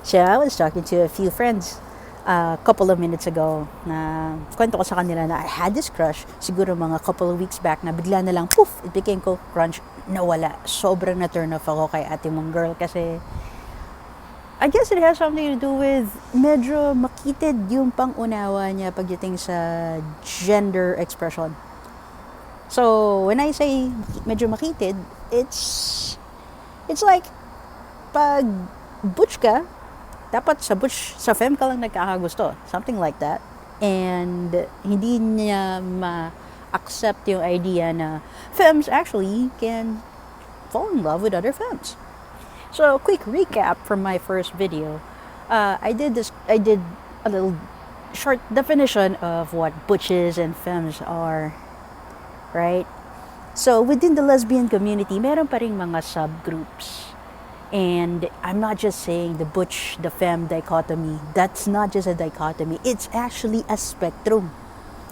So I was talking to a few friends a couple of minutes ago na kwento ko sa kanila na I had this crush siguro mga couple of weeks back na bigla na lang poof, it became ko crunch, nawala. Sobrang na-turn off ako kay ate mong girl kasi I guess it has something to do with medyo makitid yung pangunawa niya pagdating sa gender expression. So, when I say medyo makitid, it's like pag butch ka, dapat sa femme ka lang nagkakagusto. Something like that. And hindi niya ma-accept yung idea na femmes actually can fall in love with other femmes. So, quick recap from my first video. I did a little short definition of what butches and femmes are, right? So, within the lesbian community, meron pa ring mga subgroups. And I'm not just saying the butch, the femme dichotomy. That's not just a dichotomy. It's actually a spectrum.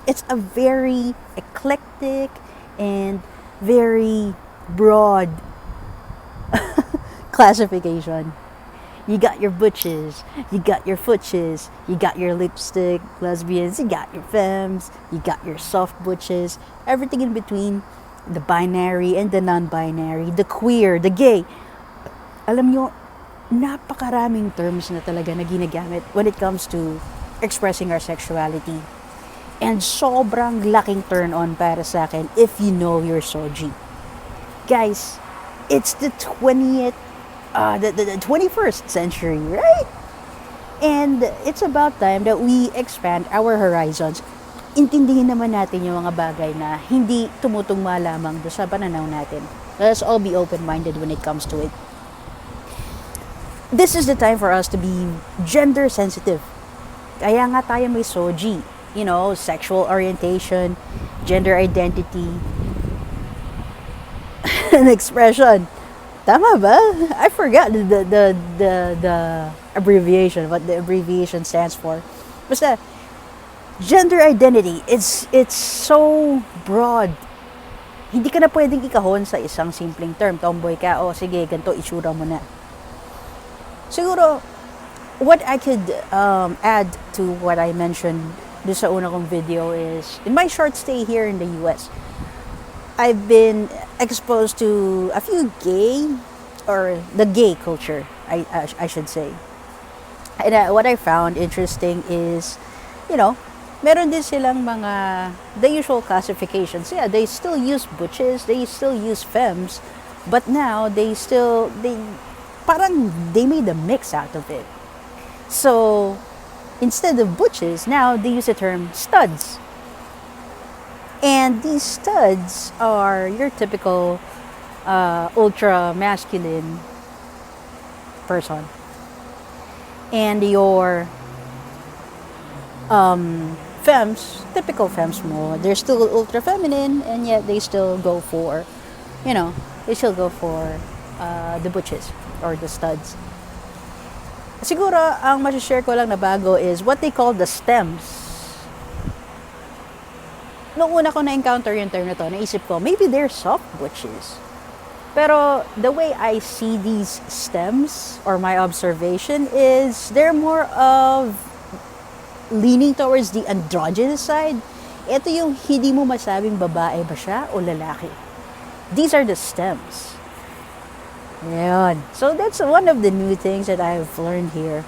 It's a very eclectic and very broad classification. You got your butches, you got your futches, you got your lipstick lesbians, you got your femmes, you got your soft butches, everything in between, the binary and the non-binary, the queer, the gay. Alam nyo, napakaraming terms na talaga na ginagamit when it comes to expressing our sexuality. And sobrang laking turn on para sa akin if you know your soji. Guys, it's the 21st century, right? And it's about time that we expand our horizons. Intindihin naman natin yung mga bagay na hindi tumutugma lamang do sa pananaw natin. Let's all be open-minded when it comes to it. This is the time for us to be gender sensitive. Kaya nga tayo may soji. You know, sexual orientation, gender identity, and expression. Tama ba? I forgot the abbreviation, what the abbreviation stands for. Basta, gender identity, it's so broad. Hindi ka na pwedeng ikahon sa isang simpleng term. Tomboy ka, o sige, ganito, itsura mo na. Siguro, what I could add to what I mentioned doon sa una kong video is, in my short stay here in the US, I've been exposed to a few gay, or the gay culture, I should say. And what I found interesting is, you know, meron din silang mga, the usual classifications. Yeah, they still use butches, they still use femmes, but now parang they made a mix out of it. So, instead of butches, now they use the term studs. And these studs are your typical ultra masculine person. And your femmes, typical femmes mo, they're still ultra feminine, and yet they still go for, the butches or the studs. Siguro, ang masashare ko lang na bago is what they call the stems. Noong una ko na-encounter yung term na to, naisip ko, maybe they're soft butches. Pero the way I see these stems, or my observation, is they're more of leaning towards the androgynous side. Ito yung hindi mo masabing babae ba siya o lalaki. These are the stems. Ayan. So that's one of the new things that I've learned here.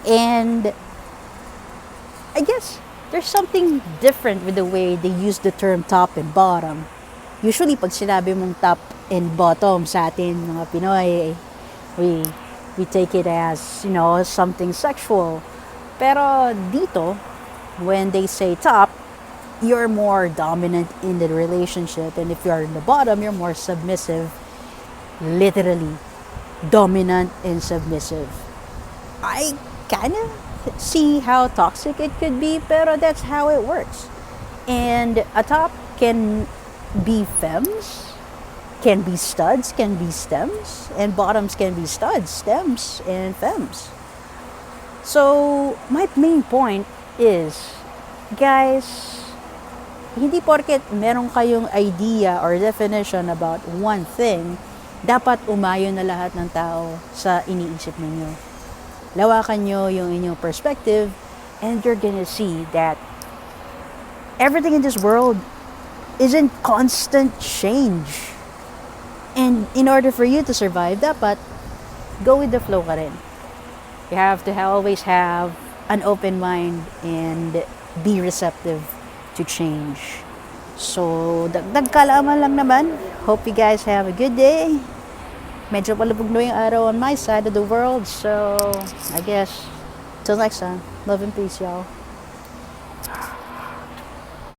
And I guess there's something different with the way they use the term top and bottom. Usually, pag sinabi mong top and bottom sa atin, mga Pinoy, we take it as, something sexual. Pero dito, when they say top, you're more dominant in the relationship. And if you're in the bottom, you're more submissive. Literally, dominant and submissive. I kind of see how toxic it could be, pero that's how it works. And a top can be femmes, can be studs, can be stems, and bottoms can be studs, stems, and femmes. So, my main point is, guys, hindi porket meron kayong idea or definition about one thing, dapat umayon na lahat ng tao sa iniisip ninyo. lawakan nyo yung inyong perspective, and you're gonna see that everything in this world is in constant change. And in order for you to survive, dapat go with the flow ka rin. You have to always have an open mind and be receptive to change. So, dagdag kaalaman lang naman. Hope you guys have a good day. Medyo palubog na yung araw on my side of the world. So, I guess, till next time. Love and peace, y'all.